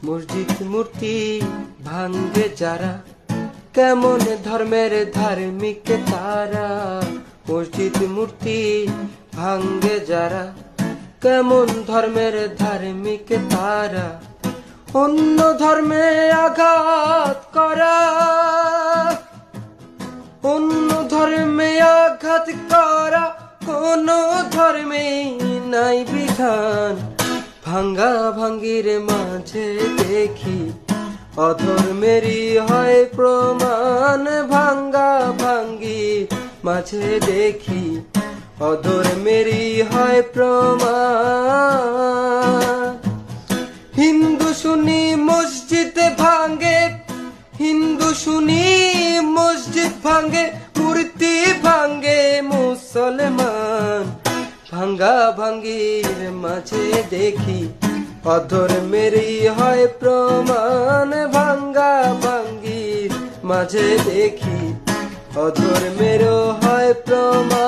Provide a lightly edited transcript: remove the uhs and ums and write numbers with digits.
মসজিদ মূর্তি ভাঙ্গে যারা, কেমন ধর্মের ধার্মিক তারা। মসজিদ মূর্তি ভাঙ্গে যারা, কেমন ধর্মের ধার্মিক তারা। অন্য ধর্মে আঘাত করা, অন্য ধর্মে আঘাত করা, কোন ধর্মে নাই বিধান। ভাঙ্গা ভাঙ্গির মাঝে দেখি অধর্মেরই হয় প্রমাণ। ভাঙ্গা ভাঙ্গি মাঝে দেখি অধর্মেরই হয় প্রমাণ। হিন্দু শুনি মসজিদ ভাঙ্গে, হিন্দু শুনি মসজিদ ভাঙ্গে, মূর্তি ভাঙ্গে মুসলমান। ভাঙ্গা ভাঙ্গির মাঝে দেখি অধর্মেরই হয় প্রমাণ। ভাঙ্গা ভাঙ্গির মাঝে দেখি অধর্মেরও হয় প্রমাণ।